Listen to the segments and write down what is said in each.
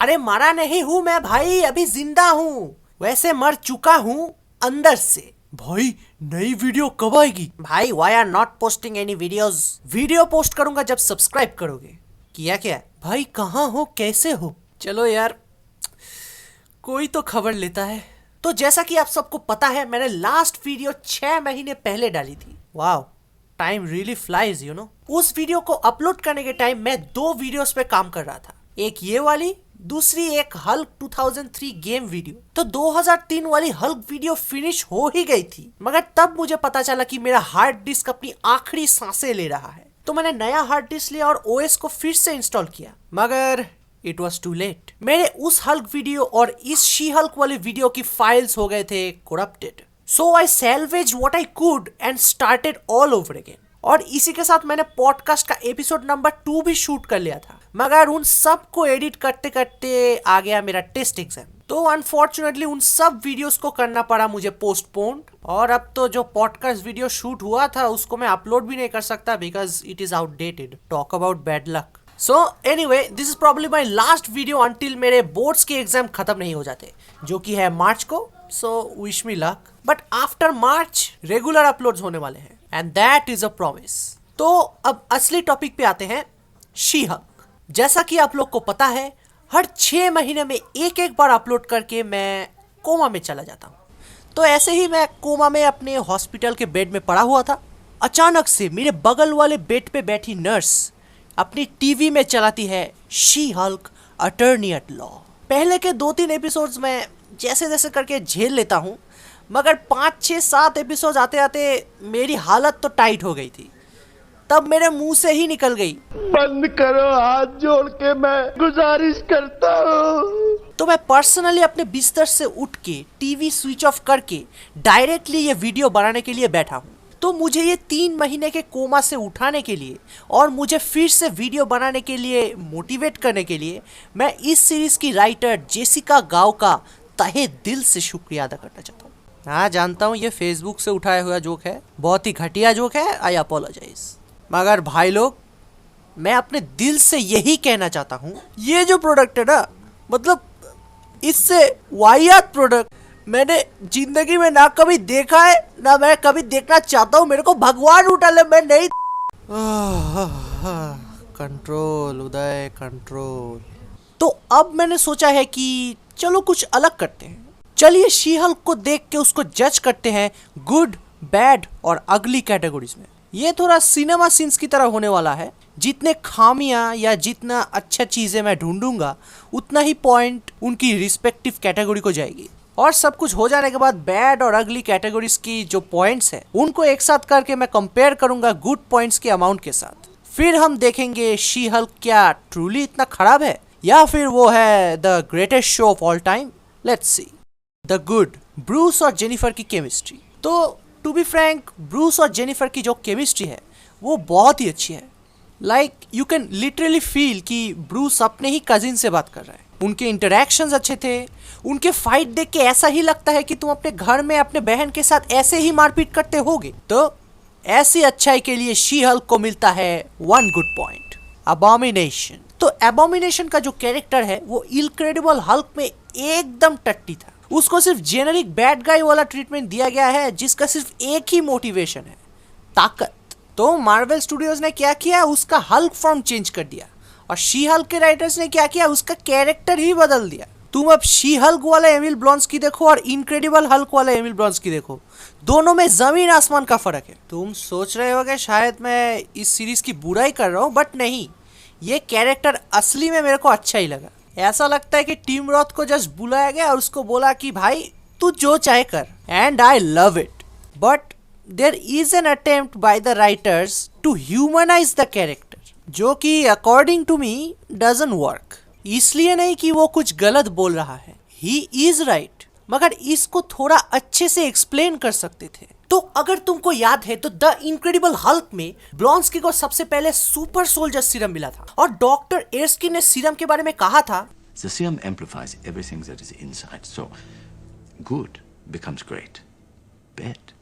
अरे मरा नहीं हूँ मैं भाई, अभी जिंदा हूँ। वैसे मर चुका हूँ अंदर से। भाई नई वीडियो कब आएगी? भाई why are not posting any videos? Video post करूंगा जब सब्सक्राइब करोगे। किया क्या? भाई कहाँ हो, कैसे हो? चलो यार, कोई तो खबर लेता है। तो जैसा कि आप सबको पता है, मैंने लास्ट वीडियो 6 महीने पहले डाली थी। Wow, time really flies you know. उस वीडियो को अपलोड करने के टाइम मैं 2 वीडियोस पे काम कर रहा था। एक ये वाली, दूसरी एक हल्क 2003 गेम वीडियो। तो 2003 वाली हल्क वीडियो फिनिश हो ही गई थी, मगर तब मुझे पता चला कि मेरा हार्ड डिस्क अपनी आखिरी सांसें ले रहा है। तो मैंने नया हार्ड डिस्क लिया और ओएस को फिर से इंस्टॉल किया, मगर इट वॉज टू लेट। मेरे उस हल्क वीडियो और इस शी हल्क वाली वीडियो की फाइल्स हो गए थे corrupted. So I salvage what I could and started all over again. और इसी के साथ मैंने पॉडकास्ट का एपिसोड नंबर 2 भी शूट कर लिया था, मगर उन सब को एडिट करते करते आ गया मेरा टेस्ट एग्जाम। तो अनफॉर्चुनेटली उन सब वीडियोस को करना पड़ा मुझे पोस्टपोन। और अब तो जो पॉडकास्ट वीडियो शूट हुआ था उसको मैं अपलोड भी नहीं कर सकता because it is outdated. Talk about bad luck. So anyway, this is probably my last video until मेरे बोर्ड्स के एग्जाम खत्म नहीं हो जाते, जो कि है मार्च को। So wish me luck. But after March regular uploads होने वाले हैं and that is a promise. तो अब असली टॉपिक पे आते हैं, शी हल्क। जैसा कि आप लोग को पता है, हर 6 महीने में एक बार अपलोड करके मैं कोमा में चला जाता हूँ। तो ऐसे ही मैं कोमा में अपने हॉस्पिटल के बेड में पड़ा हुआ था। अचानक से मेरे बगल वाले बेड पे बैठी नर्स अपनी टीवी में चलाती है She Hulk Attorney at Law. पहले के 2-3 एपिसोड्स में जैसे जैसे करके झेल लेता हूँ, मगर 5, 6, 7 एपिसोड आते आते मेरी हालत तो टाइट हो गई थी। तब मेरे मुंह से ही निकल गई, बंद करो, हाथ जोड़ के मैं गुजारिश करता हूँ। तो मैं पर्सनली अपने बिस्तर से उठ के टीवी स्विच ऑफ करके डायरेक्टली ये वीडियो बनाने के लिए बैठा हूँ। तो मुझे ये 3 महीने के कोमा से उठाने के लिए और मुझे फिर से वीडियो बनाने के लिए मोटिवेट करने के लिए मैं इस सीरीज की राइटर जेसिका गाओ का तहे दिल से शुक्रिया अदा करना चाहता हूँ। हाँ जानता हूँ ये फेसबुक से उठाया हुआ जोक है, बहुत ही घटिया जोक है, आई अपोलोजाइज। मगर भाई लोग, मैं अपने दिल से यही कहना चाहता हूँ, ये जो प्रोडक्ट है ना, मतलब इससे वाहियात प्रोडक्ट मैंने जिंदगी में ना कभी देखा है, ना मैं कभी देखना चाहता हूँ। मेरे को भगवान उठा ले, मैं नहीं। कंट्रोल उदय, कंट्रोल। तो अब मैंने सोचा है कि चलो कुछ अलग करते हैं। चलिए शी हल्क को देख के उसको जज करते हैं गुड, बैड और अगली कैटेगरीज में। ये थोड़ा सिनेमा सीन्स की तरह होने वाला है। जितने खामियां या जितना अच्छा चीजें मैं ढूंढूंगा, उतना ही पॉइंट उनकी रिस्पेक्टिव कैटेगरी को जाएगी। और सब कुछ हो जाने के बाद बैड और अगली कैटेगरीज की जो पॉइंट्स हैं, उनको एक साथ करके मैं कंपेयर करूंगा गुड पॉइंट्स के अमाउंट के साथ। फिर हम देखेंगे शी हल्क क्या ट्रूली इतना खराब है या फिर वो है the greatest show off all time. Let's see. The good, Bruce और जेनिफर की केमिस्ट्री। तो टू बी फ्रैंक, ब्रूस और जेनिफर की जो केमिस्ट्री है वो बहुत ही अच्छी है। Like you can literally feel कि ब्रूस अपने ही कजिन से बात कर रहा है। उनके इंटरेक्शंस अच्छे थे। उनके फाइट देख के ऐसा ही लगता है कि तुम अपने घर में अपने बहन के साथ ऐसे ही मारपीट करते होगे। तो ऐसी अच्छाई के लिए शी हल्क को मिलता है 1 गुड पॉइंट, अबॉमिनेशन। तो अबॉमिनेशन का जो कैरेक्टर है वो इनक्रेडिबल हल्क में एकदम टट्टी था। उसको सिर्फ जेनरिक बैड गाय वाला ट्रीटमेंट दिया गया है, जिसका सिर्फ एक ही मोटिवेशन है, ताकत। तो मार्वल स्टूडियोज ने क्या किया, उसका हल्क फॉर्म चेंज कर दिया। और शी हल्क के राइटर्स ने क्या किया, उसका कैरेक्टर ही बदल दिया। तुम अब शी हल्क वाला एमिल ब्लॉन्स की देखो और इनक्रेडिबल हल्क वाला एमिल ब्लॉन्स की देखो, दोनों में जमीन आसमान का फर्क है। तुम सोच रहे होगे शायद मैं इस सीरीज की बुराई कर रहा हूँ, बट नहीं, ये कैरेक्टर असली में मेरे को अच्छा ही लगा। ऐसा लगता है कि टीम रॉथ को जस्ट बुलाया गया और उसको बोला कि भाई तू जो चाहे कर, and I love it. But there is an attempt by the writers to humanize the character, जो कि according to me doesn't work. इसलिए नहीं कि वो कुछ गलत बोल रहा है, ही इज राइट, मगर इसको थोड़ा अच्छे से एक्सप्लेन कर सकते थे। तो अगर तुमको याद है तो द इनक्रेडिबल हल्क में ब्लॉन्स्की को सबसे पहले सुपर सोल्जर सीरम मिला था और डॉक्टर एर्स्किन ने सीरम के बारे में कहा था, The serum amplifies everything that is inside, so good becomes great, bad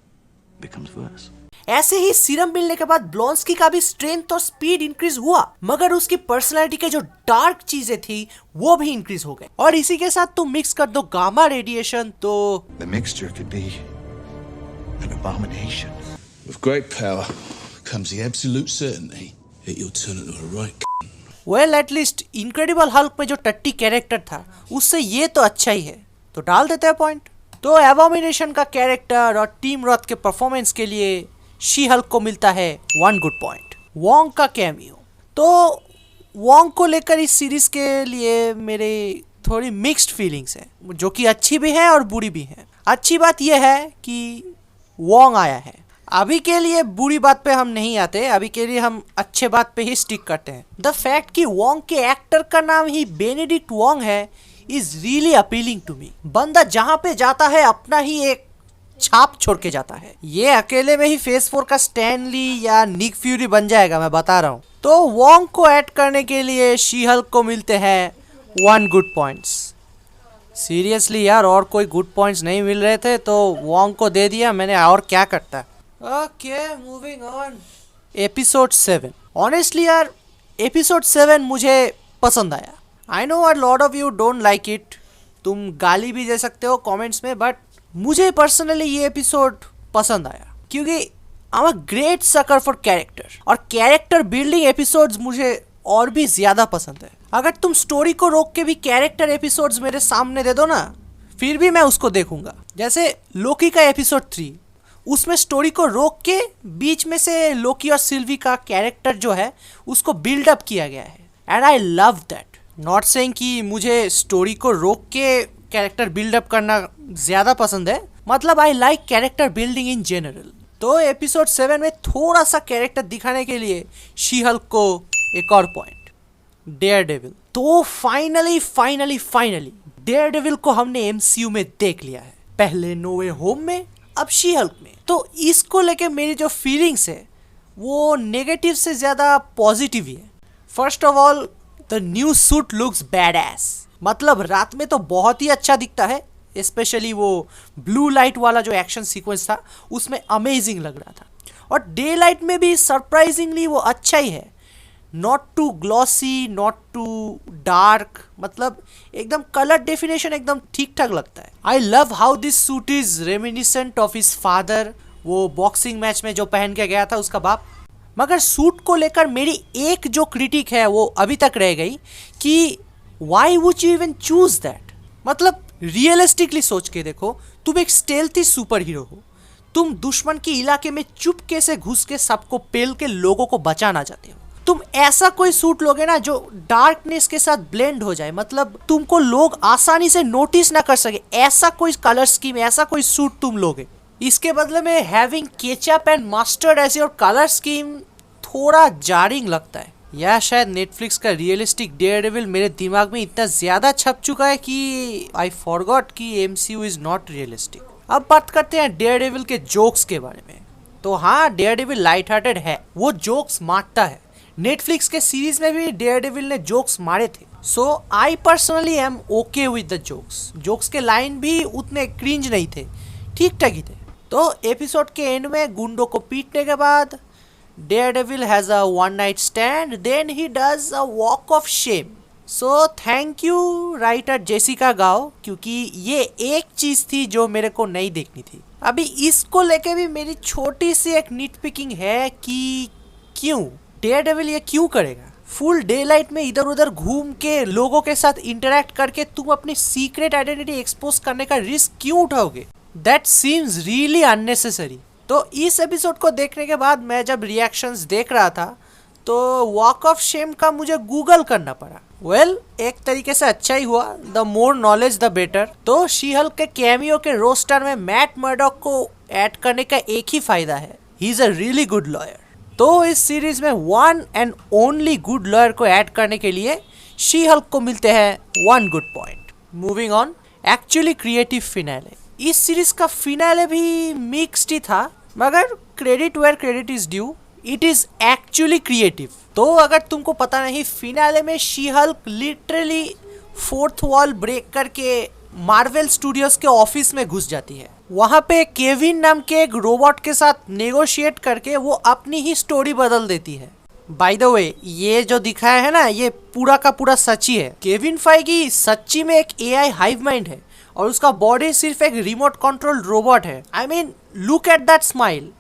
becomes worse. ऐसे ही सीरम मिलने के बाद ब्लॉन्स्की का भी स्ट्रेंथ और स्पीड इंक्रीज हुआ, मगर उसकी पर्सनालिटी के जो डार्क चीजें थी वो भी इंक्रीज हो गए। और इसी के साथ तुम मिक्स कर दो गामा रेडिएशन तो The mixture could be an abomination. With great power comes the absolute certainty that you'll turn into a right well at least incredible Hulk में जो टट्टी कैरेक्टर था उससे ये तो अच्छा ही है, तो डाल देते हैं पॉइंट। तो एबोमिनेशन का कैरेक्टर और टीम रॉथ के परफॉर्मेंस के लिए शी हल्क को मिलता है 1 गुड पॉइंट। वोंग का कैमियो, तो वोंग को लेकर इस सीरीज के लिए मेरे थोड़ी मिक्स्ड फीलिंग्स हैं, जो कि अच्छी भी है और बुरी भी है। अच्छी बात यह है कि वोंग आया है। अभी के लिए बुरी बात पे हम नहीं आते, अभी के लिए हम अच्छे बात पे ही स्टिक करते हैं। द फैक्ट कि वोंग के एक्टर का नाम ही बेनेडिक्ट वोंग है is really appealing to me. बंदा जहां पे जाता है अपना ही एक छाप छोड़ के जाता है। ये अकेले में ही फेज 4 का स्टैनली या निक फ्यूरी बन जाएगा, मैं बता रहा हूँ। तो वोंग को ऐड करने के लिए शी हल्क को मिलते हैं 1 गुड पॉइंट्स। सीरियसली यार, और कोई गुड पॉइंट्स नहीं मिल रहे थे तो वोंग को दे दिया मैंने, और क्या करता। Okay, moving on. Episode 7, honestly यार एपिसोड 7 मुझे पसंद आया। I know a lot of you don't like it, तुम गाली भी दे सकते हो कमेंट्स में, बट मुझे पर्सनली ये एपिसोड पसंद आया क्योंकि I am a great sucker for character, और कैरेक्टर बिल्डिंग एपिसोड्स मुझे और भी ज़्यादा पसंद है। अगर तुम स्टोरी को रोक के भी कैरेक्टर एपिसोड्स मेरे सामने दे दो ना, फिर भी मैं उसको देखूंगा। जैसे लोकी का एपिसोड 3, उसमें स्टोरी को रोक के बीच में से लोकी और सिल्वी का कैरेक्टर जो है उसको बिल्डअप किया गया है, and I love that. Not saying कि मुझे स्टोरी को रोक के कैरेक्टर बिल्डअप करना ज़्यादा पसंद है, मतलब I like character building in general. तो एपिसोड 7 में थोड़ा सा कैरेक्टर दिखाने के लिए शी हल्क को एक और पॉइंट। डेयरडेविल, तो फाइनली डेयरडेविल को हमने MCU में देख लिया है, पहले नो वे होम में, अब शी हल्क में। तो इसको लेके मेरी जो फीलिंग्स है वो नेगेटिव से ज़्यादा पॉजिटिव ही है। First of all, the new suit looks bad S, मतलब रात में तो बहुत ही अच्छा दिखता है, स्पेशली वो ब्लू लाइट वाला जो एक्शन सीक्वेंस था उसमें अमेजिंग लग रहा था, और डे लाइट में भी सरप्राइजिंगली वो अच्छा ही है। Not too glossy, not too dark, मतलब एकदम कलर डेफिनेशन एकदम ठीक ठाक लगता है। I love how this suit is reminiscent of his father, वो बॉक्सिंग मैच में जो पहन के गया था उसका बाप। मगर सूट को लेकर मेरी एक जो क्रिटिक है वो अभी तक रह गई कि why would you even choose that. मतलब रियलिस्टिकली सोच के देखो, तुम एक स्टेल्थी सुपर हीरो हो, तुम दुश्मन के इलाके में चुपके से घुस के सबको पेल के लोगों को बचाना चाहते हो। तुम ऐसा कोई सूट लोगे ना जो डार्कनेस के साथ ब्लेंड हो जाए, मतलब तुमको लोग आसानी से नोटिस ना कर सके, ऐसा कोई कलर स्कीम, ऐसा कोई सूट तुम लोगे। इसके बदले में having ketchup and mustard as your colour scheme थोड़ा जारिंग लगता है। या शायद नेटफ्लिक्स का रियलिस्टिक डेयरडेविल मेरे दिमाग में इतना ज्यादा छप चुका है कि आई फॉरगॉट कि MCU इज नॉट रियलिस्टिक। अब बात करते हैं डेयरडेविल के जोक्स के बारे में। तो हाँ, डेयरडेविल लाइट हार्टेड है, वो जोक्स मारता है। नेटफ्लिक्स के सीरीज में भी डेयरडेविल ने जोक्स मारे थे, so I personally am okay with the jokes के लाइन भी उतने क्रिंज नहीं थे, ठीक ठाक ही थे। तो एपिसोड के एंड में गुंडों को पीटने के बाद Daredevil has a one night stand, then he does a walk of shame. So thank you writer Jessica Gao, क्योंकि ये एक चीज थी जो मेरे को नहीं देखनी थी। अभी इसको लेके भी मेरी छोटी सी एक नीट पिकिंग है कि क्यों डेयरडेविल ये क्यों करेगा। फुल डे लाइट में इधर उधर घूम के लोगों के साथ इंटरेक्ट करके तुम अपनी सीक्रेट आइडेंटिटी एक्सपोज करने का रिस्क क्यों उठाओगे? That seems really unnecessary. तो इस एपिसोड को देखने के बाद मैं जब रिएक्शंस देख रहा था तो वॉक ऑफ शेम का मुझे गूगल करना पड़ा। वेल, एक तरीके से अच्छा ही हुआ, the more knowledge the better. तो शी हल्क के कैमियो के रोस्टर में मैट मर्डॉक को ऐड करने का एक ही फायदा है, he is a really good lawyer. तो इस सीरीज में one and only good lawyer को ऐड करने के लिए शी हल्क को मिलते हैं 1 good point. Moving on, actually creative finale. इस सीरीज का फिनाले भी मिक्स्ड ही था, मगर credit where credit is due, it is actually creative. तो अगर तुमको पता नहीं, फिनाले में She Hulk literally 4th wall break करके मार्वल स्टूडियोज के ऑफिस में घुस जाती है। वहां पे केविन नाम के एक रोबोट के साथ नेगोशिएट करके वो अपनी ही स्टोरी बदल देती है। बाय द वे, ये जो दिखाया है ना, ये पूरा का पूरा सच्ची है। केविन फाइगी सच्ची में एक एआई हाइव माइंड है और उसका बॉडी सिर्फ एक रिमोट कंट्रोल रोबोट है। I mean, look at that smile.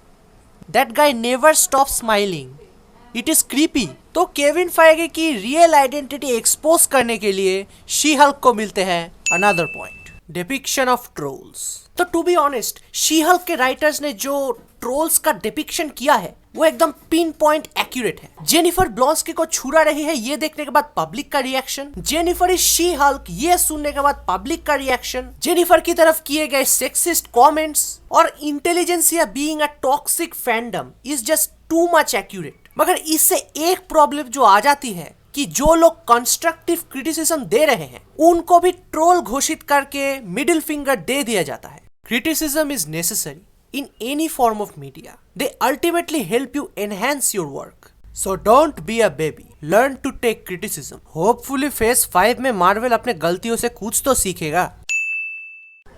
That guy never stop smiling. It is creepy. तो केविन फाइगी की रियल आइडेंटिटी एक्सपोज करने के लिए शी हल्क को मिलते हैं another point, depiction of trolls. तो to be honest, She Hulk के राइटर्स ने जो ट्रोल्स का डिपिक्शन किया है वो एकदम पिन पॉइंट एक्यूरेट है। जेनिफर ब्लॉन्स्की को छुरा रही है ये देखने के बाद पब्लिक का reaction, Jennifer is she Hulk ये सुनने के बाद पब्लिक का रिएक्शन, जेनिफर की तरफ किए गए सेक्सिस्ट कमेंट्स और intelligentsia being a toxic fandom is just too much accurate. मगर इससे एक प्रॉब्लम जो आ जाती है कि जो लोग कंस्ट्रक्टिव क्रिटिसिज्म दे रहे हैं उनको भी ट्रोल घोषित करके मिडिल फिंगर दे दिया जाता है। Criticism is necessary in any form of media. They ultimately help you enhance your work. So don't be a baby. Learn to take criticism. Hopefully Phase 5 में मार्वल अपने गलतियों से कुछ तो सीखेगा।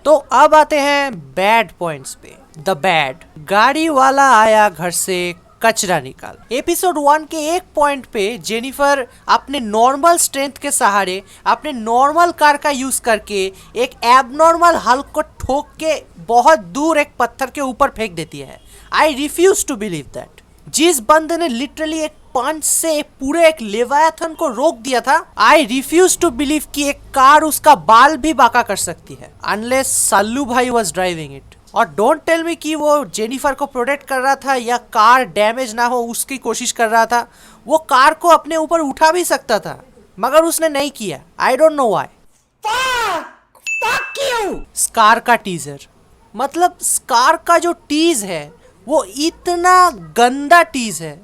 तो अब आते हैं बैड पॉइंट्स पे। द बैड, गाड़ी वाला आया घर से कचरा निकाल। एपिसोड 1 के एक पॉइंट पे जेनिफर अपने नॉर्मल स्ट्रेंथ के सहारे अपने नॉर्मल कार का यूज करके एक एबनॉर्मल हल्क को ठोक के बहुत दूर एक पत्थर के ऊपर फेंक देती है। I refuse to believe that. जिस बंदे ने लिटरली एक पंच से पूरे एक लेवायाथन को रोक दिया था, आई रिफ्यूज टू बिलीव कि एक कार उसका बाल भी बांका कर सकती है, अनलेस सल्लू भाई वाज ड्राइविंग इट। और डोंट टेल मी कि वो जेनिफर को प्रोटेक्ट कर रहा था या कार डैमेज ना हो उसकी कोशिश कर रहा था। वो कार को अपने ऊपर उठा भी सकता था मगर उसने नहीं किया। I don't know why. Scar का टीजर, मतलब स्कार का जो टीज है वो इतना गंदा टीज है,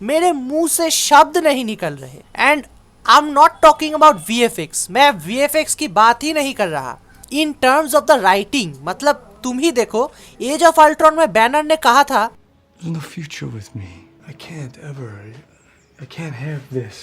मेरे मुंह से शब्द नहीं निकल रहे। And I am not talking about VFX, मैं VFX की बात ही नहीं कर रहा। In terms of the writing, मतलब तुम ही देखो, एज ऑफ अल्ट्रॉन में बैनर ने कहा था There's no future with me. I can't ever. I can't have this.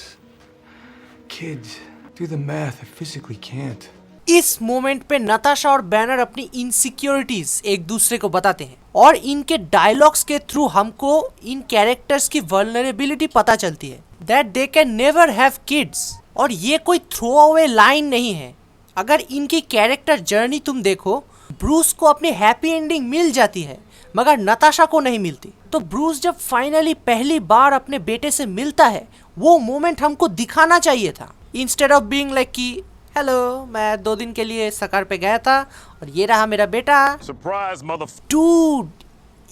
Kids, do the math. I physically can't. इस मोमेंट पे नताशा और बैनर अपनी इनसिक्योरिटीज एक दूसरे को बताते हैं और इनके डायलॉग्स के थ्रू हमको इन कैरेक्टर्स की वल्नरेबिलिटी पता चलती है, that they can never have kids. और ये कोई थ्रो अवे लाइन नहीं है। अगर इनकी कैरेक्टर जर्नी तुम देखो, ब्रूस को अपनी हैप्पी एंडिंग मिल जाती है मगर नताशा को नहीं मिलती। तो ब्रूस जब फाइनली पहली बार अपने बेटे से मिलता है, वो मोमेंट हमको दिखाना चाहिए था, इंस्टेड ऑफ बीइंग लाइक कि हेलो, मैं 2 दिन के लिए सकार पे गया था और ये रहा मेरा बेटा। Surprise, डूड,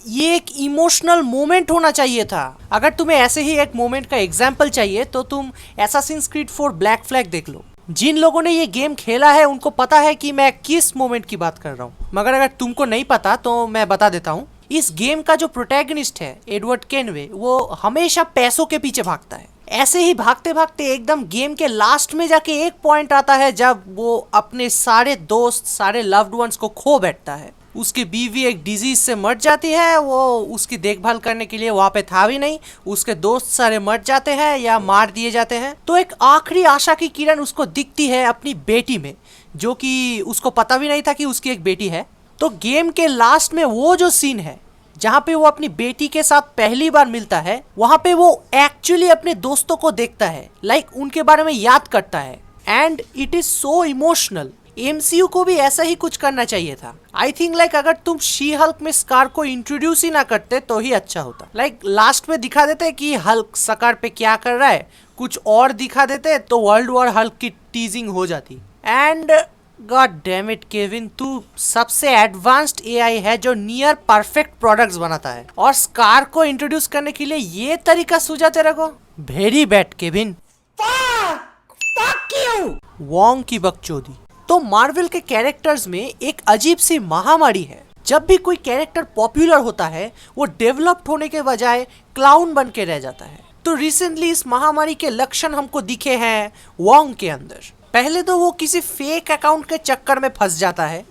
ये एक इमोशनल मोमेंट होना चाहिए था। अगर तुम्हें ऐसे ही एक मोमेंट का एग्जाम्पल चाहिए तो तुम Assassin's Creed 4 ब्लैक फ्लैग देख लो। जिन लोगों ने ये गेम खेला है उनको पता है कि मैं किस मोमेंट की बात कर रहा हूँ, मगर अगर तुमको नहीं पता तो मैं बता देता हूँ। इस गेम का जो प्रोटैगनिस्ट है एडवर्ड केनवे, वो हमेशा पैसों के पीछे भागता है। ऐसे ही भागते भागते एकदम गेम के लास्ट में जाके एक पॉइंट आता है जब वो अपने सारे दोस्त, सारे लव्ड वंस को खो बैठता है। उसकी बीवी एक डिजीज से मर जाती है, वो उसकी देखभाल करने के लिए वहाँ पे था भी नहीं, उसके दोस्त सारे मर जाते हैं या मार दिए जाते हैं। तो एक आखिरी आशा की किरण उसको दिखती है अपनी बेटी में, जो कि उसको पता भी नहीं था कि उसकी एक बेटी है। तो गेम के लास्ट में वो जो सीन है जहाँ पे वो अपनी बेटी के साथ पहली बार मिलता है, वहाँ पे वो एक्चुअली अपने दोस्तों को देखता है, लाइक उनके बारे में याद करता है। And it is so emotional. MCU को भी ऐसा ही कुछ करना चाहिए था। आई थिंक लाइक अगर तुम शी हल्क में स्कार को इंट्रोड्यूस ही ना करते तो ही अच्छा होता। लाइक लास्ट में दिखा देते कि हल्क स्कार पे क्या कर रहा है, कुछ और दिखा देते तो वर्ल्ड वॉर हल्क की टीजिंग हो जाती। And god damn it Kevin, तू सबसे एडवांस्ड AI है जो नियर परफेक्ट प्रोडक्ट्स बनाता है और स्कार को इंट्रोड्यूस करने के लिए ये तरीका सूझा तेरे को? Very bad Kevin. वॉन्ग की बकचोदी। तो मार्वल के कैरेक्टर्स में एक अजीब सी महामारी है। जब भी कोई कैरेक्टर पॉपुलर होता है वो डेवलप्ड होने के बजाय क्लाउन बन के रह जाता है। तो रिसेंटली इस महामारी के लक्षण हमको दिखे हैं वॉन्ग के अंदर। पहले तो वो किसी फेक अकाउंट के चक्कर में फंस जाता है,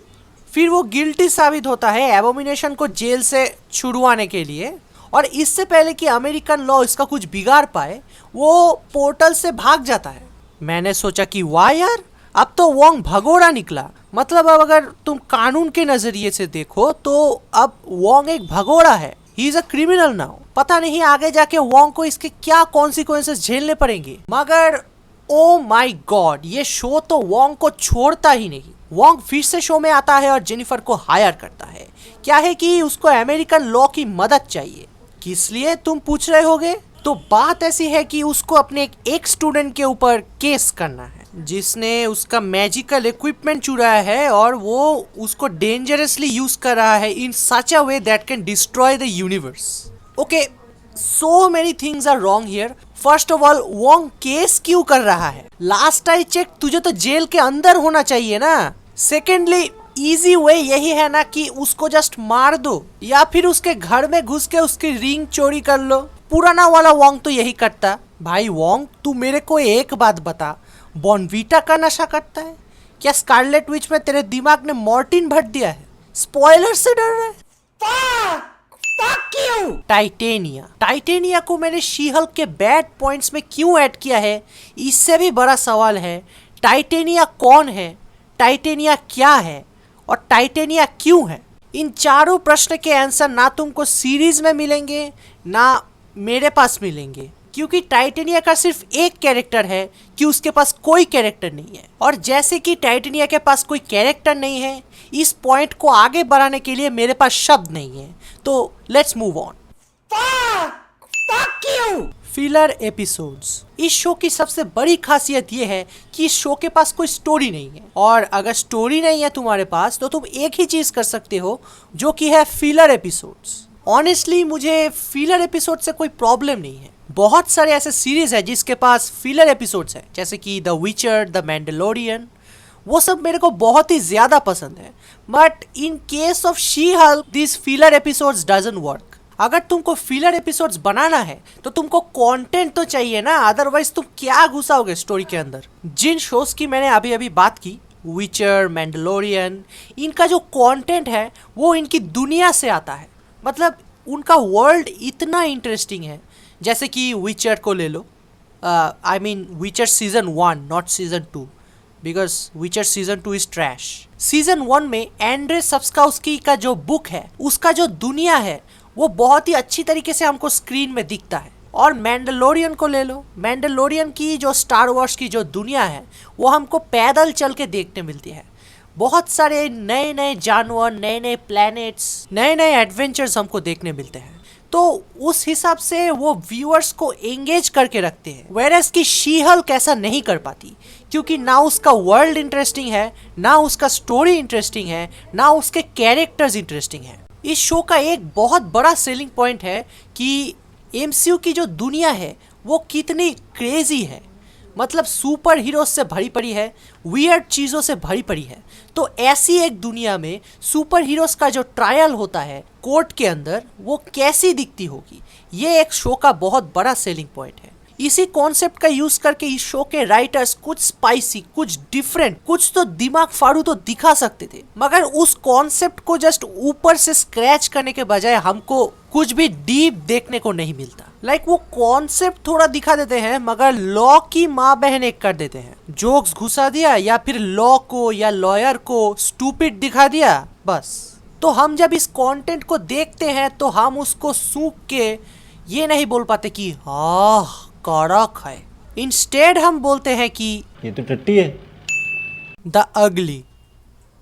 फिर वो गिल्टी साबित होता है एबोमिनेशन को जेल से छुड़वाने के लिए, और इससे पहले कि अमेरिकन लॉ इसका कुछ बिगाड़ पाए वो पोर्टल से भाग जाता है। मैंने सोचा कि वाह यार, अब तो वॉन्ग भगोड़ा निकला, मतलब अब अगर तुम कानून के नजरिए से देखो तो अब वोंग एक भगोड़ा है, he is a criminal now. पता नहीं आगे जाके वोंग को इसके क्या कॉन्सिक्वेंसेस झेलने पड़ेंगे। मगर ओ माय गॉड, ये शो तो वोंग को छोड़ता ही नहीं। वोंग फिर से शो में आता है और जेनिफर को हायर करता है। क्या है कि उसको अमेरिकन लॉ की मदद चाहिए। किस लिए तुम पूछ रहे होगे? तो बात ऐसी है कि उसको अपने एक स्टूडेंट के ऊपर केस करना है जिसने उसका मैजिकल इक्विपमेंट चुराया है और वो उसको डेंजरसली यूज कर रहा है in such a way that can destroy the universe. Okay, so many things are wrong here. First of all, Wong case क्यों कर रहा है? लास्ट आई चेक, तुझे तो जेल के अंदर होना चाहिए ना। सेकेंडली, इजी वे यही है ना कि उसको जस्ट मार दो या फिर उसके घर में घुस के उसकी रिंग चोरी कर लो। पुराना वाला वोंग तो यही करता। भाई वोंग, तू मेरे को एक बात बता, बॉर्नवीटा का नशा करता है क्या? स्कारलेट विच में तेरे दिमाग ने मॉर्टिन भर दिया है? स्पॉइलर से डर रहा है? टाइटेनिया को मैंने शी हल्क के बैड पॉइंट्स में क्यों ऐड किया है, इससे भी बड़ा सवाल है टाइटेनिया कौन है, टाइटेनिया क्या है और टाइटेनिया क्यों है? इन चारों प्रश्न के आंसर ना तुमको सीरीज में मिलेंगे ना मेरे पास मिलेंगे, क्योंकि टाइटेनिया का सिर्फ एक कैरेक्टर है कि उसके पास कोई कैरेक्टर नहीं है। और जैसे कि टाइटेनिया के पास कोई कैरेक्टर नहीं है, इस पॉइंट को आगे बढ़ाने के लिए मेरे पास शब्द नहीं है। तो let's move on. Filler episodes. इस शो की सबसे बड़ी खासियत यह है कि इस शो के पास कोई स्टोरी नहीं है, और अगर स्टोरी नहीं है तुम्हारे पास तो तुम एक ही चीज कर सकते हो, जो कि है फिलर एपिसोड्स। ऑनेस्टली मुझे फिलर एपिसोड से कोई प्रॉब्लम नहीं है। बहुत सारे ऐसे सीरीज है जिसके पास फिलर एपिसोड्स है, जैसे कि द विचर, द मैंडलोरियन, वो सब मेरे को बहुत ही ज्यादा पसंद है। But in case of she Hulk this filler episodes doesn't work. अगर तुमको फिलर एपिसोड्स बनाना है तो तुमको कंटेंट तो चाहिए ना, अदरवाइज तुम क्या घुसाओगे स्टोरी के अंदर। जिन शोज की मैंने अभी अभी बात की, विचर, मैंडलोरियन, इनका जो कंटेंट है वो इनकी दुनिया से आता है। मतलब उनका वर्ल्ड इतना इंटरेस्टिंग है। जैसे कि विचर को ले लो, आई मीन विचर सीजन 1 नॉट सीजन 2, बिकॉज विचर सीजन 2 इज ट्रैश। सीजन 1 में एंड्रे सब्स्काउस्की का जो बुक है, उसका जो दुनिया है वो बहुत ही अच्छी तरीके से हमको स्क्रीन में दिखता है। और मैंडलोरियन को ले लो, मैंडलोरियन की जो स्टार वॉर्स की जो दुनिया है वो हमको पैदल चल के देखने मिलती है। बहुत सारे नए नए जानवर, नए नए प्लैनेट्स, नए नए एडवेंचर्स हमको देखने मिलते हैं। तो उस हिसाब से वो व्यूअर्स को एंगेज करके रखते हैं, वेरएस की शी हल्क ऐसा नहीं कर पाती, क्योंकि ना उसका वर्ल्ड इंटरेस्टिंग है, ना उसका स्टोरी इंटरेस्टिंग है, ना उसके कैरेक्टर्स इंटरेस्टिंग है। इस शो का एक बहुत बड़ा सेलिंग पॉइंट है कि एमसीयू की जो दुनिया है वो कितनी क्रेजी है। मतलब सुपर हीरोज से भरी पड़ी है, वियर्ड चीज़ों से भरी पड़ी है। तो ऐसी एक दुनिया में सुपर हीरोज का जो ट्रायल होता है कोर्ट के अंदर, वो कैसी दिखती होगी, ये एक शो का बहुत बड़ा सेलिंग पॉइंट है। इसी कॉन्सेप्ट का यूज करके इस शो के राइटर्स कुछ स्पाइसी, कुछ डिफरेंट, कुछ तो दिमाग फाड़ू तो दिखा सकते थे, मगर उस कॉन्सेप्ट को जस्ट ऊपर से स्क्रैच करने के बजाय हमको कुछ भी डीप देखने को नहीं मिलता। लाइक वो कॉन्सेप्ट थोड़ा दिखा देते हैं मगर लॉ की माँ बहन एक कर देते हैं। जोक्स घुसा दिया या फिर लॉ को या लॉयर को स्टूपिड दिखा दिया, बस। तो हम जब इस कंटेंट को देखते हैं तो हम उसको सूख के ये नहीं बोल पाते कि हाँ कड़क है। इंस्टेड हम बोलते हैं कि ये तो टट्टी है। The ugly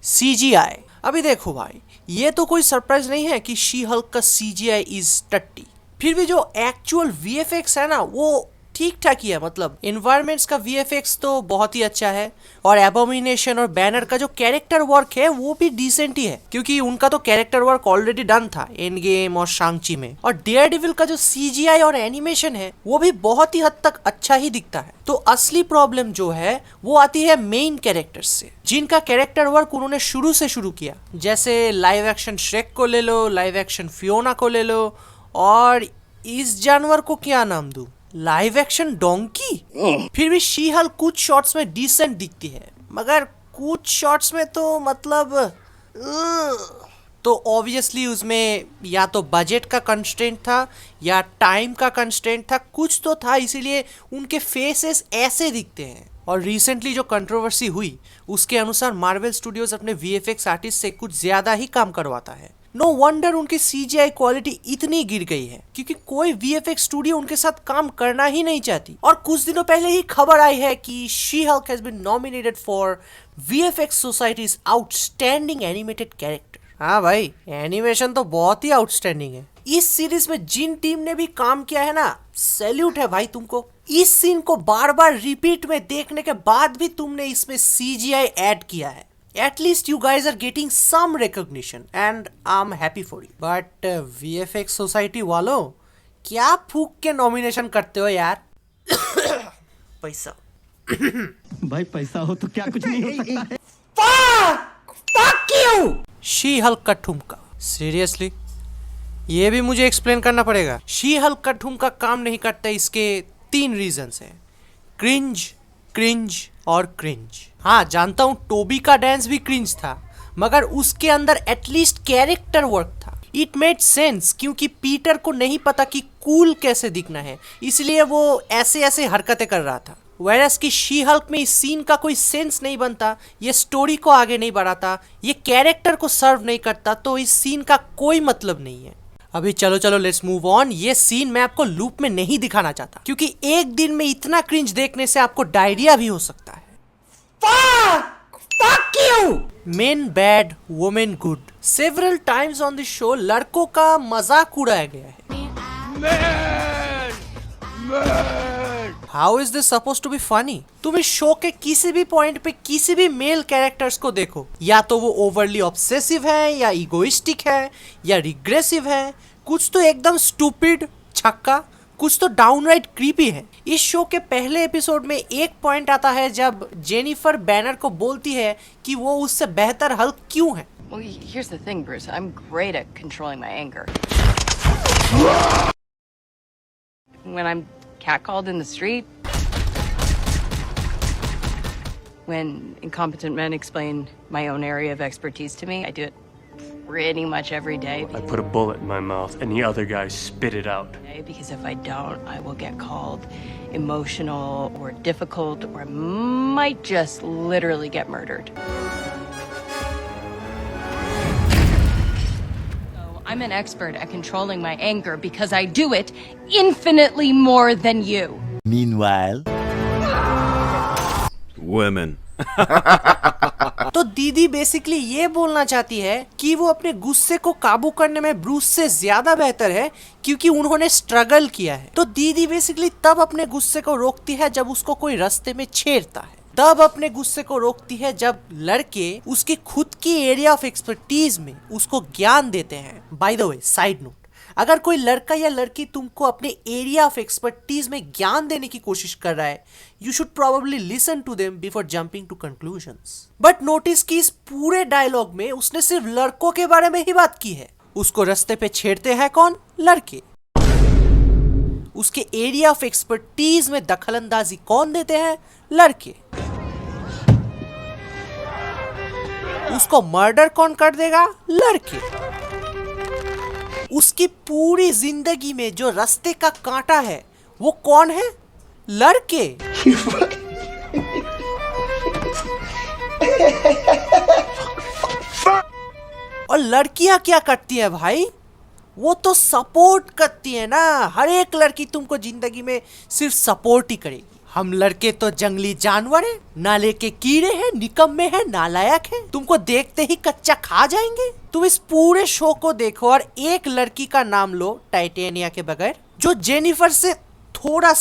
CGI। अभी देखो भाई, ये तो कोई सरप्राइज नहीं है कि शी हल्क का CGI इज टट्टी। फिर भी जो एक्चुअल VFX है ना वो ठीक ठाक ही है। मतलब एनवायरमेंट्स का VFX तो बहुत ही अच्छा है, और एबोमिनेशन और बैनर का जो कैरेक्टर वर्क है वो भी डिसेंट ही है, क्योंकि उनका तो कैरेक्टर वर्क ऑलरेडी डन था एंड गेम और शांगची में। और डेयरडेविल का जो CGI और एनिमेशन है वो भी बहुत ही हद तक अच्छा ही दिखता है। तो असली प्रॉब्लम जो है वो आती है मेन कैरेक्टर्स से, जिनका कैरेक्टर वर्क उन्होंने शुरू से शुरू किया। जैसे लाइव एक्शन श्रेक को ले लो, लाइव एक्शन फियोना को ले लो, और इस जानवर को क्या नाम दूं, लाइव एक्शन डोंकी। फिर भी शी हल्क कुछ शॉट्स में डिसेंट दिखती है, मगर कुछ शॉट्स में तो मतलब तो ऑब्वियसली उसमें या तो बजट का कंस्ट्रेंट था या टाइम का कंस्ट्रेंट था, कुछ तो था, इसीलिए उनके फेसेस ऐसे दिखते हैं। और रिसेंटली जो कंट्रोवर्सी हुई उसके अनुसार मार्वल स्टूडियोज अपने वीएफएक्स आर्टिस्ट से कुछ ज्यादा ही काम करवाता है। नो वंडर उनकी सीजीआई क्वालिटी इतनी गिर गई है क्योंकि कोई वीएफएक्स स्टूडियो उनके साथ काम करना ही नहीं चाहती। और कुछ दिनों पहले ही खबर आई है कि She Hulk has been nominated for VFX society's outstanding animated character. हाँ भाई, एनिमेशन तो बहुत ही आउटस्टैंडिंग है। इस सीरीज में जिन टीम ने भी काम किया है ना, सैल्यूट है भाई तुमको। इस सीन को बार बार रिपीट में देखने के बाद भी तुमने इसमें सीजीआई ऐड किया है। At least you guys are getting some recognition and I'm happy for you. But VFX Society वालों, क्या फूक के नॉमिनेशन करते हो यार? पैसा। भाई पैसा हो तो क्या कुछ नहीं हो सकता है। Fuck you! शी हल्क का ठुमका। Seriously? ये भी मुझे एक्सप्लेन करना पड़ेगा। शी हल्क का ठुमका काम नहीं करता, इसके 3 रीजंस हैं। क्रिंज, क्रिंज और क्रिंज। हाँ जानता हूँ टोबी का डांस भी क्रिंज था, मगर उसके अंदर एटलीस्ट कैरेक्टर वर्क था। इट मेड सेंस क्योंकि पीटर को नहीं पता कि कूल कैसे दिखना है, इसलिए वो ऐसे ऐसे हरकतें कर रहा था। वेरस की शी हल्क में इस सीन का कोई सेंस नहीं बनता, ये स्टोरी को आगे नहीं बढ़ाता, ये कैरेक्टर को सर्व नहीं करता, तो इस सीन का कोई मतलब नहीं है। अभी चलो लेट्स मूव ऑन। ये सीन मैं आपको लूप में नहीं दिखाना चाहता क्योंकि एक दिन में इतना क्रिंज देखने से आपको डायरिया भी हो सकता है। Fuck you! Men bad, women good. Several times on the show लड़कों का मजाक उड़ाया गया है। How is this supposed to be funny? तुम इस शो के किसी भी पॉइंट पे किसी भी मेल कैरेक्टर्स को देखो, या तो वो ओवरली ऑब्सेसिव है, या इगोइस्टिक है, या रिग्रेसिव है, कुछ तो एकदम स्टूपिड छक्का, कुछ तो डाउनराइट क्रीपी है। इस शो के पहले एपिसोड में एक पॉइंट आता है जब जेनिफर बैनर को बोलती है कि वो उससे बेहतर हल्क क्यों है। Well, here's the thing, Bruce. I'm great at controlling my anger. When I'm catcalled in the street, when incompetent men explain my own area of expertise to me, I do it pretty much every day. I put a bullet in my mouth and the other guy spit it out. Because if I don't, I will get called emotional or difficult or might just literally get murdered. So I'm an expert at controlling my anger because I do it infinitely more than you. Meanwhile, Women. तो दीदी basically ये बोलना चाहती है कि वो अपने गुस्से को काबू करने में ब्रूस से ज्यादा बेहतर है क्योंकि उन्होंने स्ट्रगल किया है। तो दीदी बेसिकली तब अपने गुस्से को रोकती है जब उसको कोई रास्ते में छेड़ता है, तब अपने गुस्से को रोकती है जब लड़के उसकी खुद की एरिया ऑफ एक्सपर्टीज में उसको ज्ञान देते हैं। By the way, side note, अगर कोई लड़का या लड़की तुमको अपने एरिया ऑफ एक्सपर्टीज में ज्ञान देने की कोशिश कर रहा है, you should probably listen to them before jumping to conclusions. But notice कि इस पूरे डायलॉग में उसने सिर्फ लड़कों के बारे में ही बात की है। उसको रास्ते पे छेड़ते हैं कौन? लड़के। उसके एरिया ऑफ एक्सपर्टीज में दखलंदाजी कौन देते हैं? लड़के। उसको मर्डर कौन कर देगा? लड़के। उसकी पूरी जिंदगी में जो रास्ते का कांटा है वो कौन है? लड़के। और लड़कियां क्या करती है भाई? वो तो सपोर्ट करती है ना। हर एक लड़की तुमको जिंदगी में सिर्फ सपोर्ट ही करेगी। हम लड़के तो जंगली जानवर हैं, नाले के कीड़े हैं, निकम्मे हैं, नालायक हैं, तुमको देखते ही कच्चा खा जाएंगे। तुम इस पूरे शो को देखो और एक लड़की का नाम लो टाइटेनिया के बगैर, जो जेनिफर से थोड़ा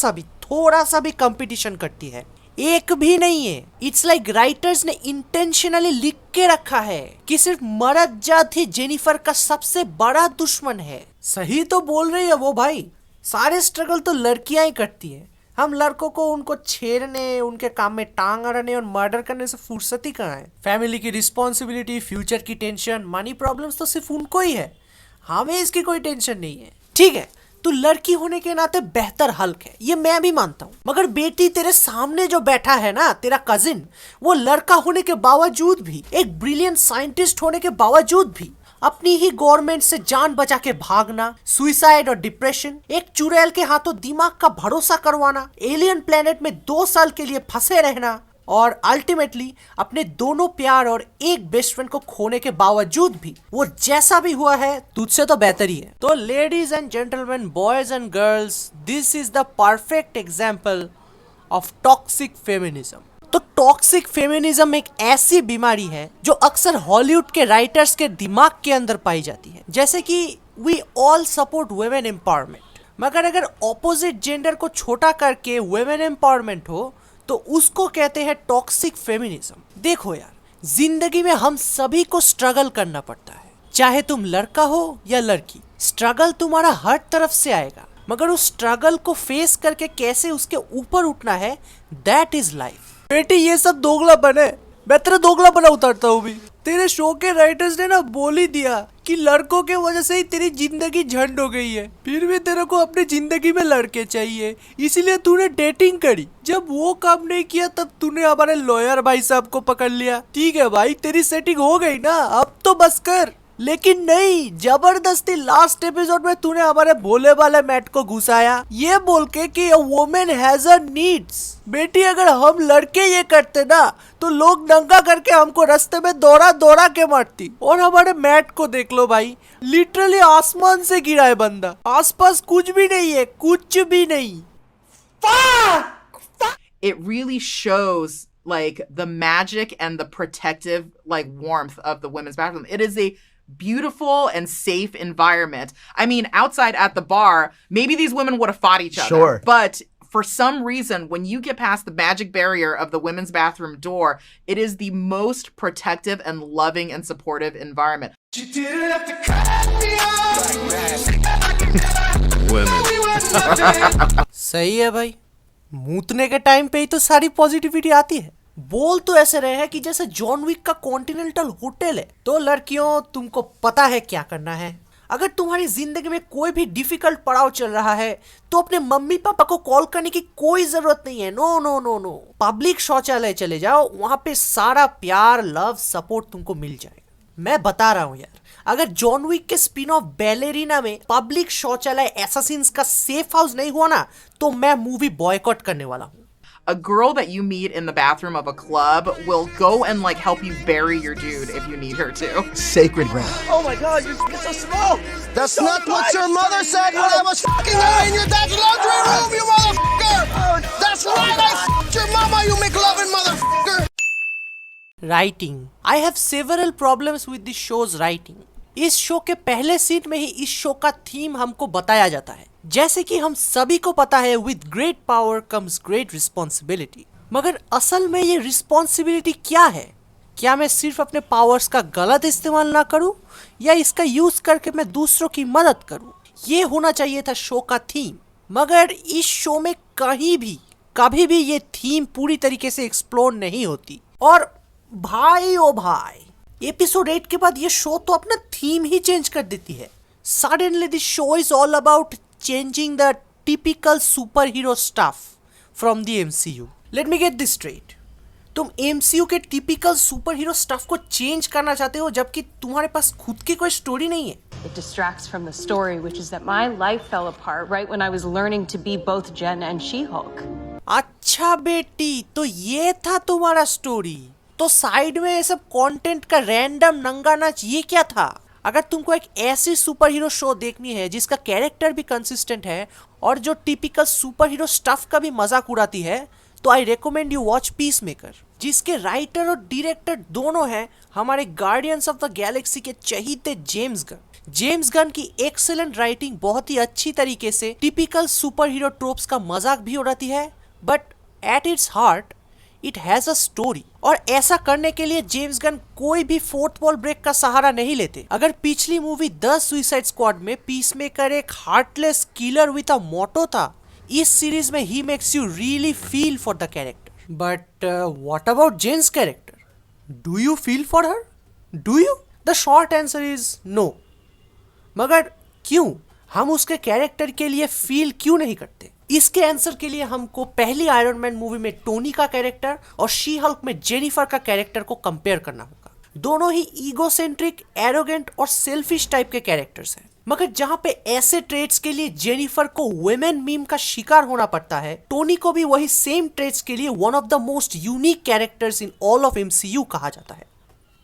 सा भी कंपटीशन करती है। एक भी नहीं है। इट्स लाइक राइटर्स ने इंटेंशनली लिख के रखा है कि सिर्फ मर्द जात ही जेनिफर का सबसे बड़ा दुश्मन है। सही तो बोल रही है वो भाई, सारे स्ट्रगल तो लड़कियां ही करती है। हम लड़कों को उनको छेड़ने, उनके काम में टांग अड़ने और मर्डर करने से फुर्सत ही कहाँ है। फैमिली की रिस्पॉन्सिबिलिटी, फ्यूचर की टेंशन, मनी प्रॉब्लम्स तो सिर्फ उनको ही है, हमें इसकी कोई टेंशन नहीं है। ठीक है, तू लड़की होने के नाते बेहतर हल्क है, ये मैं भी मानता हूँ, मगर बेटी तेरे सामने जो बैठा है ना, तेरा कजिन, वो लड़का होने के बावजूद भी, एक ब्रिलियंट साइंटिस्ट होने के बावजूद भी अपनी ही गवर्नमेंट से जान बचा के भागना, सुइसाइड और डिप्रेशन, एक चुड़ैल के हाथों दिमाग का भरोसा करवाना, एलियन प्लेनेट में 2 साल के लिए फंसे रहना और अल्टीमेटली अपने दोनों प्यार और एक बेस्ट फ्रेंड को खोने के बावजूद भी वो जैसा भी हुआ है तुझसे तो बेहतर ही है। तो ladies and gentleman, boys and girls, this is the perfect example of toxic feminism. तो टॉक्सिक फेमिनिज्म एक ऐसी बीमारी है जो अक्सर हॉलीवुड के राइटर्स के दिमाग के अंदर पाई जाती है। जैसे कि we all support women empowerment, मगर अगर ऑपोजिट जेंडर को छोटा करके वुमेन एम्पावरमेंट हो तो उसको कहते हैं टॉक्सिक फेमिनिज्म। देखो यार, जिंदगी में हम सभी को स्ट्रगल करना पड़ता है, चाहे तुम लड़का हो या लड़की। स्ट्रगल तुम्हारा हर तरफ से आएगा, मगर उस स्ट्रगल को फेस करके कैसे उसके ऊपर उठना है, दैट इज लाइफ। बेटी ये सब दोगलापन है, मैं तेरा दोगलापना उतारता हूँ भी। तेरे शो के राइटर्स ने ना बोल ही दिया कि लड़कों के वजह से ही तेरी जिंदगी झंड हो गई है, फिर भी तेरे को अपनी जिंदगी में लड़के चाहिए, इसीलिए तूने डेटिंग करी। जब वो काम नहीं किया तब तूने हमारे लॉयर भाई साहब को पकड़ लिया। ठीक है भाई, तेरी सेटिंग हो गई ना, अब तो बस कर। लेकिन नहीं, जबरदस्ती लास्ट एपिसोड में तूने हमारे भोले वाले मैट को घुसाया, ये बोल के कि वुमेन हैज अ नीड्स। बेटी अगर हम लड़के ये करते ना तो लोग नंगा करके हमको रास्ते में दौड़ा दौड़ा के मारती। और हमारे मैट को देख लो भाई, लिटरली आसमान से गिरा है बंदा, आसपास कुछ भी नहीं है, कुछ भी नहीं। It really shows like the magic and the protective like warmth of the women's bathroom. It is a beautiful and safe environment. I mean, outside at the bar, maybe these women would have fought each other. Sure. But for some reason, when you get past the magic barrier of the women's bathroom door, it is the most protective and loving and supportive environment. सही है भाई, मूतने के time पे ही तो सारी positivity आती है। बोल तो ऐसे रहे हैं कि जैसे जॉन विक का कॉन्टिनेंटल होटल है। तो लड़कियों, तुमको पता है क्या करना है। अगर तुम्हारी जिंदगी में कोई भी डिफिकल्ट पड़ाव चल रहा है तो अपने मम्मी पापा को कॉल करने की कोई जरूरत नहीं है। No no no no, public शौचालय चले जाओ, वहां पे सारा प्यार, लव, सपोर्ट तुमको मिल जाएगा। मैं बता रहा हूं यार, अगर जॉन विक के स्पिन ऑफ बैलेरिना में पब्लिक शौचालय एसासिन्स का सेफ हाउस नहीं हुआ ना तो मैं मूवी बॉयकॉट करने वाला हूं। A girl that you meet in the bathroom of a club will go and like help you bury your dude if you need her to. Sacred ground. Oh my God, you're so small. That's not what your mother said when I was fucking her in your dad's laundry room, you motherfucker! That's right, I fucked your mama, you McLovin motherfucker! Writing, I have several problems with this shows writing. इस show के पहले scene में ही इस show का theme हमको बताया जाता है। जैसे कि हम सभी को पता है, with great power comes great responsibility. मगर असल में ये रिस्पॉन्सिबिलिटी क्या है? क्या मैं सिर्फ अपने पावर्स का गलत इस्तेमाल ना करूं या इसका यूज करके मैं दूसरों की मदद करूं? ये होना चाहिए था शो का थीम। मगर इस शो में कहीं भी कभी भी ये थीम पूरी तरीके से एक्सप्लोर नहीं होती। और भाई ओ भाई, एपिसोड 8 के बाद ये शो तो अपना थीम ही चेंज कर देती है। Suddenly this show is all about changing the typical superhero stuff from the MCU. Let me get this straight. तुम MCU के typical superhero stuff को change करना चाहते हो जबकि तुम्हारे पास खुद की कोई स्टोरी नहीं है। It distracts from the story, which is that my life fell apart right when I was learning to be both Jen and She-Hulk. अच्छा बेटी, तो ये था तुम्हारा स्टोरी। तो साइड में ये सब कंटेंट का रैंडम नंगा नाच ये क्या था? अगर तुमको एक ऐसी सुपर हीरो शो देखनी है जिसका कैरेक्टर भी कंसिस्टेंट है और जो टिपिकल सुपर हीरो स्टफ का भी मजाक उड़ाती है, तो I recommend you watch peace maker, जिसके राइटर और डायरेक्टर दोनों हैं हमारे गार्डियंस ऑफ द गैलेक्सी के चहीते जेम्स गन। जेम्स गन की एक्सेलेंट राइटिंग बहुत ही अच्छी तरीके से टिपिकल सुपर हीरो ट्रोप्स का मजाक भी उड़ाती है, but at its heart it has a story. और ऐसा करने के लिए जेम्स गन कोई भी फोर्थ वॉल ब्रेक का सहारा नहीं लेते। अगर पिछली मूवी द सुसाइड स्क्वाड में पीसमेकर एक heartless killer with a motto था, इस सीरीज में he makes you really feel for the character. But what about Jen's character? Do you feel for her? Do you? The short answer is no. मगर क्यों? हम उसके character के लिए फील क्यों नहीं करते? इसके आंसर के लिए हमको पहली आयरन मैन मूवी में टोनी का कैरेक्टर और शी हल्क में जेनिफर का कैरेक्टर को कंपेयर करना होगा। दोनों ही ईगोसेंट्रिक, एरोगेंट और सेल्फिश टाइप के कैरेक्टर्स हैं। मगर जहाँ पे ऐसे ट्रेड्स के लिए जेनिफर को वुमेन मीम का शिकार होना पड़ता है, टोनी को भी वही सेम ट्रेड्स के लिए one of the most unique characters in all of MCU कहा जाता है।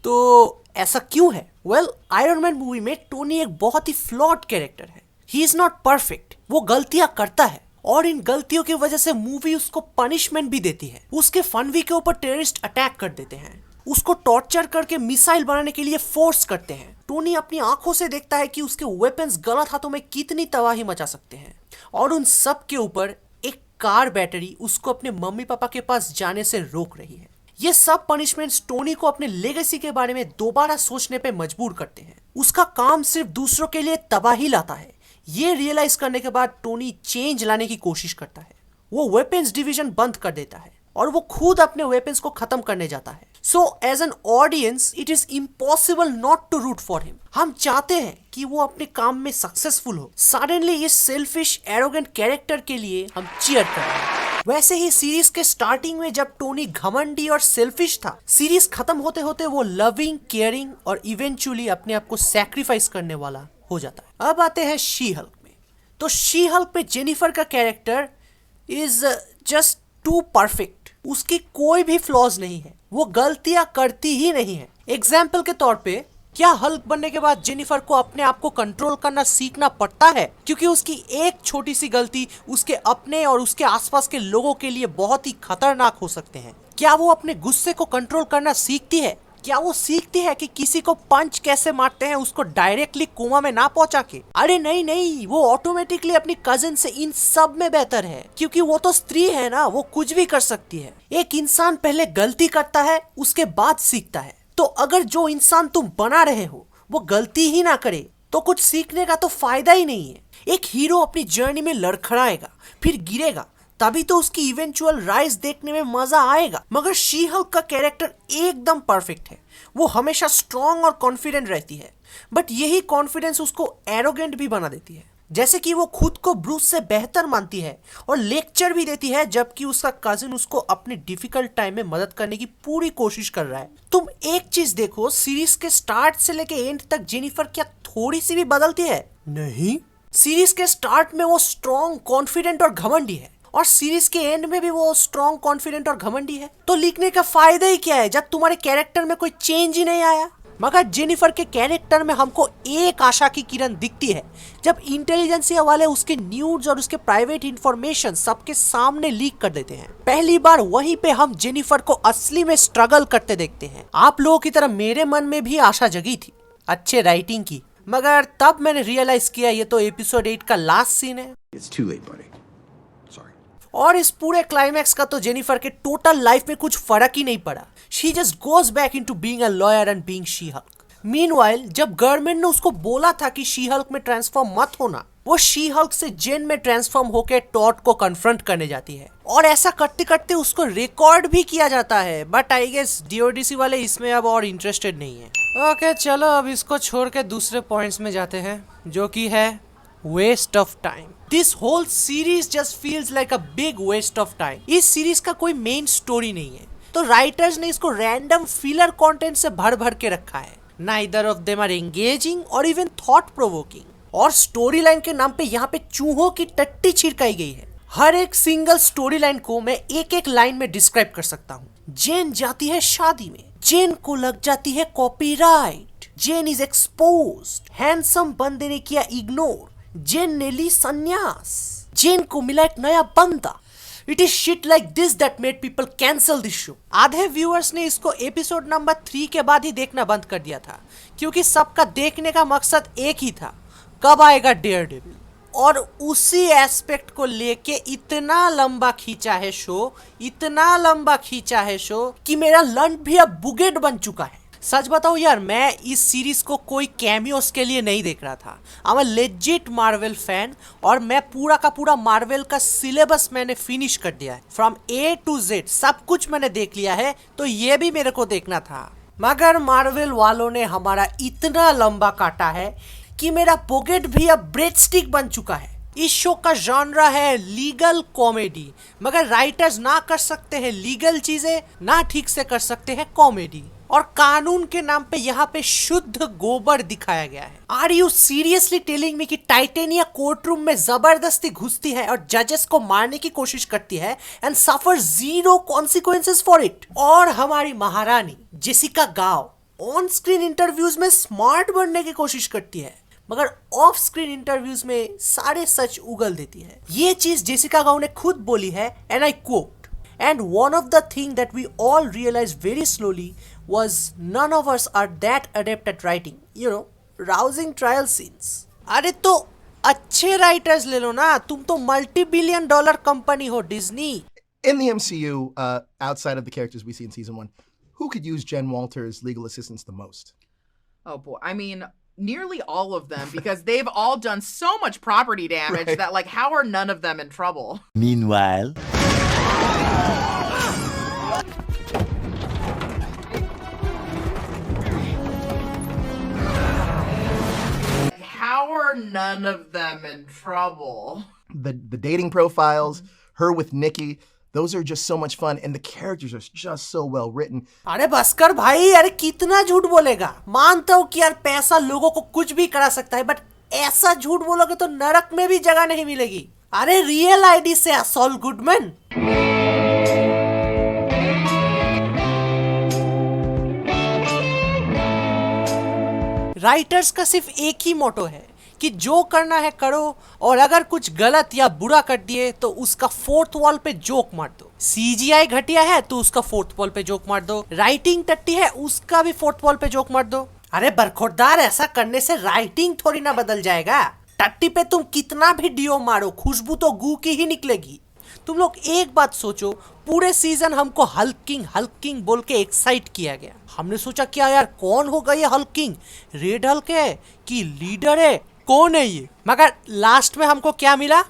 तो ऐसा क्यों है? वेल, आयरन मैन मूवी में टोनी एक बहुत ही फ्लॉड कैरेक्टर है। ही इज नॉट परफेक्ट, वो गलतियां करता है और इन गलतियों की वजह से मूवी उसको पनिशमेंट भी देती है। उसके फनवी के ऊपर टेररिस्ट अटैक कर देते हैं, उसको टॉर्चर करके मिसाइल बनाने के लिए फोर्स करते हैं। टोनी अपनी आंखों से देखता है कि उसके वेपन्स गलत हाथों में कितनी तबाही मचा सकते हैं, और उन सब के ऊपर एक कार बैटरी उसको अपने मम्मी पापा के पास जाने से रोक रही है। ये सब पनिशमेंट्स टोनी को अपने लेगेसी के बारे में दोबारा सोचने पे मजबूर करते हैं। उसका काम सिर्फ दूसरों के लिए तबाही लाता है। ये रियलाइज करने के बाद टोनी चेंज लाने की कोशिश करता है। वो वेपन्स डिवीजन बंद कर देता है और वो खुद अपने वेपन्स को खत्म करने जाता है। So as an audience it is impossible not to root for him. हम चाहते हैं कि वो अपने काम में सक्सेसफुल हो। सडनली इस सेल्फिश, एरोगेंट कैरेक्टर के लिए हम चीयर कर रहे हैं। वैसे ही सीरीज के स्टार्टिंग में जब टोनी घमंडी और सेल्फिश था, सीरीज खत्म होते होते वो लविंग, केयरिंग और इवेंचुअली अपने आप को सैक्रिफाइस करने वाला हो जाता है। अब आते हैं शी हल्क में। तो शी हल्क पे जेनिफर का character is just too perfect. उसकी कोई भी फ्लॉज नहीं है, वो गलतियां करती ही नहीं है। एग्जाम्पल के तौर पे, क्या हल्क बनने के बाद जेनिफर को अपने आप को कंट्रोल करना सीखना पड़ता है? क्योंकि उसकी एक छोटी सी गलती उसके अपने और उसके आसपास के लोगों के लिए बहुत ही खतरनाक हो सकते हैं। क्या वो अपने गुस्से को कंट्रोल करना सीखती है? क्या वो सीखती है कि किसी को पंच कैसे मारते हैं उसको डायरेक्टली कोमा में ना पहुंचा के? अरे नहीं, वो ऑटोमेटिकली अपनी कजिन से इन सब में बेहतर है, क्योंकि वो तो स्त्री है ना, वो कुछ भी कर सकती है। एक इंसान पहले गलती करता है, उसके बाद सीखता है। तो अगर जो इंसान तुम बना रहे हो वो गलती ही ना करे तो कुछ सीखने का तो फायदा ही नहीं है। एक हीरो अपनी जर्नी में लड़खड़ाएगा, फिर गिरेगा, तभी तो उसकी इवेंचुअल राइज देखने में मजा आएगा। मगर शी हल्क का कैरेक्टर एकदम परफेक्ट है। वो हमेशा स्ट्रॉन्ग और कॉन्फिडेंट रहती है, बट यही कॉन्फिडेंस उसको एरोगेंट भी बना देती है। जैसे कि वो खुद को ब्रूस से बेहतर मानती है और लेक्चर भी देती है, जबकि उसका कजिन उसको अपने डिफिकल्ट टाइम में मदद करने की पूरी कोशिश कर रहा है। तुम एक चीज देखो, सीरीज के स्टार्ट से लेके एंड तक जेनिफर क्या थोड़ी सी भी बदलती है? नहीं। सीरीज के स्टार्ट में वो स्ट्रॉन्ग, कॉन्फिडेंट और घमंडी है, और सीरीज के एंड में भी वो स्ट्रॉन्ग, कॉन्फिडेंट और घमंडी है। तो लिखने का फायदा ही क्या है जब तुम्हारे कैरेक्टर में कोई चेंज ही नहीं आया? मगर जेनिफर के कैरेक्टर में हमको एक आशा की किरण दिखती है जब इंटेलिजेंसिया वाले उसके न्यूड्स और उसके प्राइवेट इंफॉर्मेशन सबके सामने लीक कर देते हैं। पहली बार वहीं पे हम जेनिफर को असली में स्ट्रगल करते देखते हैं। आप लोगों की तरह मेरे मन में भी आशा जगी थी अच्छे राइटिंग की, मगर तब मैंने रियलाइज किया ये तो एपिसोड 8 का लास्ट सीन है। It's too late, buddy. और इस पूरे क्लाइमैक्स का तो जेनिफर के टोटल लाइफ में कुछ फर्क ही नहीं पड़ा। She just goes back into being a lawyer and being she Hulk. Meanwhile जब गवर्नमेंट ने उसको बोला था कि शी हल्क में ट्रांसफॉर्म मत होना, वो शी हल्क से जेन में ट्रांसफॉर्म होकर टॉड को कन्फ्रंट करने जाती है, और ऐसा करते करते उसको रिकॉर्ड भी किया जाता है। बट आई गेस डीओडीसी वाले इसमें अब और इंटरेस्टेड नहीं है। ओके, चलो अब इसको छोड़ के दूसरे पॉइंट्स में जाते हैं, जो कि है waste of time. This whole series just feels like a big waste of time. इस सीरीज का कोई मेन स्टोरी नहीं है, तो राइटर्स ने इसको रैंडम फिलर कंटेंट से भर भर के रखा है। Neither of them are engaging और इवन थॉट प्रोवोकिंग। और स्टोरी लाइन के नाम पे यहाँ पे चूहों की टट्टी छिड़काई गई है। हर एक सिंगल स्टोरी लाइन को मैं एक एक लाइन में डिस्क्राइब कर सकता हूँ। जेन जाती है शादी में, जेन को लग जाती है copyright, Jen is exposed, handsome बंदे ने किया इग्नोर, जेन ने ली संन्यास, जेन को मिला एक नया बंदा। It is shit like this that made people cancel this show. आधे व्यूअर्स ने इसको एपिसोड नंबर 3 के बाद ही देखना बंद कर दिया था, क्योंकि सबका देखने का मकसद एक ही था, कब आएगा डेयरडेविल। और उसी एस्पेक्ट को लेके इतना लंबा खींचा है शो, इतना लंबा खींचा है शो कि मेरा लंच भी अब बुगेट बन चुका है। सच बताओ यार, मैं इस सीरीज को कोई कैमियोस के लिए नहीं देख रहा था। I am a legit Marvel fan, और मैं पूरा का पूरा मार्वल का सिलेबस मैंने फिनिश कर दिया है। फ्रॉम A to Z सब कुछ मैंने देख लिया है, तो ये भी मेरे को देखना था। मगर मार्वल वालों ने हमारा इतना लंबा काटा है कि मेरा पॉकेट भी अब ब्रेड स्टिक बन चुका है। इस शो का जॉनरा है लीगल कॉमेडी, मगर राइटर्स ना कर सकते हैं लीगल चीजें, ना ठीक से कर सकते हैं कॉमेडी। और कानून के नाम पे यहाँ पे शुद्ध गोबर दिखाया गया है। Are you seriously telling me कि टाइटेनिया कोर्ट रूम में जबरदस्ती घुसती है और जजेस को मारने की कोशिश करती है and suffer 0 consequences for it? और हमारी महारानी जेसिका गाओ ऑन स्क्रीन इंटरव्यूज में स्मार्ट बनने की कोशिश करती है, मगर ऑफ स्क्रीन इंटरव्यूज में सारे सच उगल देती है। ये चीज जेसिका गाओ ने खुद बोली है and I quote, and one of the thing that we all realized very slowly was none of us are that adept at writing, you know, rousing trial scenes. अरे तो अच्छे राइटर्स ले लो ना, तुम तो multi-billion dollar कंपनी हो Disney. In the MCU, outside of the characters we see in season 1, who could use Jen Walters' legal assistance the most? Oh boy, I mean, nearly all of them, because they've all done so much property damage Right. that, like, how are none of them in trouble? Meanwhile, How are none of them in trouble? The dating profiles, her with Nikki, those are just so much fun, and the characters are just so well written. अरे बस कर भाई, अरे कितना झूठ बोलेगा। मानता हूँ कि यार पैसा लोगों को कुछ भी करा सकता है, बट ऐसा झूठ बोलोगे तो नरक में भी जगह नहीं मिलेगी। अरे रियल आईडी से सॉल गुडमैन। राइटर्स का सिर्फ एक ही मोटो है कि जो करना है करो, और अगर कुछ गलत या बुरा कर दिए तो उसका फोर्थ वॉल पे जोक मार दो। सीजीआई घटिया है तो उसका फोर्थ वॉल पे जोक मार दो, राइटिंग टट्टी है उसका भी फोर्थ वॉल पे जोक मार दो। अरे बरखुरदार, ऐसा करने से राइटिंग थोड़ी ना बदल जाएगा। टट्टी पे तुम कितना भी डीओ मारो, खुशबू तो गू की ही निकलेगी। तुम लोग एक बात सोचो, पूरे सीजन हमको हल्किंग बोल के एक्साइट किया गया। हमने सोचा क्या यार कौन होगा ये हल्किंग, रेड हल्क है कि लीडर है, कौन है ये? मगर लास्ट में हमको क्या मिला?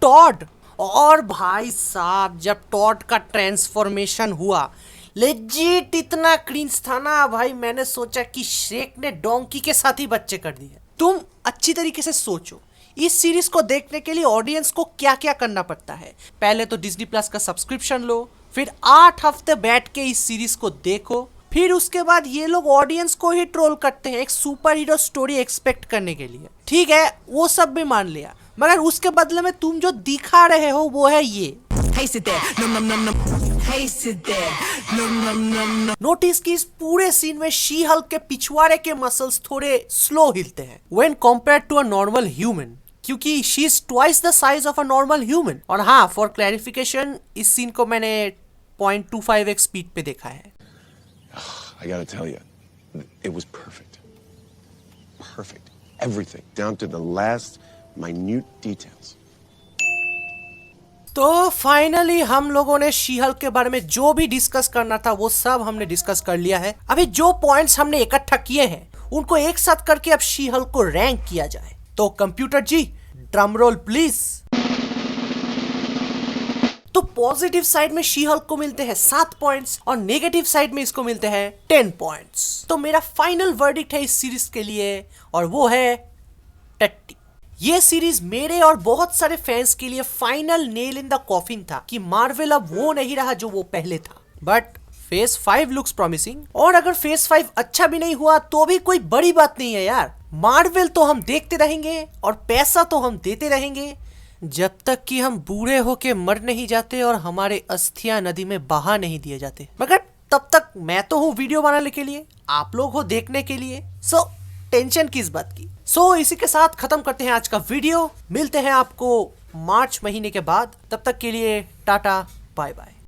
टॉड। और भाई साहब जब टॉड का ट्रांसफॉर्मेशन हुआ, लेजिट इतना क्रिंज था ना भाई, मैंने सोचा कि श्रेक ने डोंकी के साथ ही बच्चे कर दिए। तुम अच्छी तरीके से सोचो, इस सीरीज को देखने के लिए ऑडियंस को क्या क्या करना पड़ता है। पहले तो डिज्नी प्लस का सब्सक्रिप्शन लो, फिर 8 हफ्ते बैठ के इस सीरीज को देखो, फिर उसके बाद ये लोग ऑडियंस को ही ट्रोल करते हैं एक सुपर हीरो स्टोरी एक्सपेक्ट करने के लिए। ठीक है, वो सब भी मान लिया, मगर उसके बदले में तुम जो दिखा रहे हो वो है ये। नोटिस कि इस पूरे सीन में शी हल्क के पिछवाड़े के मसल्स थोड़े स्लो हिलते हैं when compared to a normal human, क्योंकि she is twice the size of a normal human. और हाँ, फॉर क्लैरिफिकेशन, इस सीन को मैंने 0.25x स्पीड पे देखा है। I gotta tell you, it was perfect. Perfect. Everything, down to the last minute details. तो फाइनली हम लोगों ने शी हल्क के बारे में जो भी डिस्कस करना था वो सब हमने डिस्कस कर लिया है। अभी जो पॉइंट्स हमने इकट्ठा किए हैं उनको एक साथ करके अब शी हल्क को रैंक किया जाए। तो computer ji, drum roll please. तो पॉजिटिव साइड में शी हल्क को मिलते हैं 7 पॉइंट्स और नेगेटिव साइड में इसको मिलते हैं 10 पॉइंट्स। तो मेरा फाइनल वर्डिक्ट है इस सीरीज के लिए, और वो है टट्टी। ये सीरीज मेरे और बहुत सारे फैंस के लिए final nail in the coffin था कि मार्वल अब वो नहीं रहा जो वो पहले था। बट फेज 5 लुक्स प्रॉमिसिंग, और अगर फेज 5 अच्छा भी नहीं हुआ तो भी कोई बड़ी बात नहीं है यार। मार्वल तो हम देखते रहेंगे और पैसा तो हम देते रहेंगे जब तक कि हम बूढ़े होके मर नहीं जाते और हमारे अस्थियां नदी में बहा नहीं दिए जाते। मगर तब तक मैं तो हूँ वीडियो बनाने के लिए, आप लोग हो देखने के लिए। सो टेंशन किस बात की। सो इसी के साथ खत्म करते हैं आज का वीडियो। मिलते हैं आपको मार्च महीने के बाद, तब तक के लिए टाटा बाय बाय।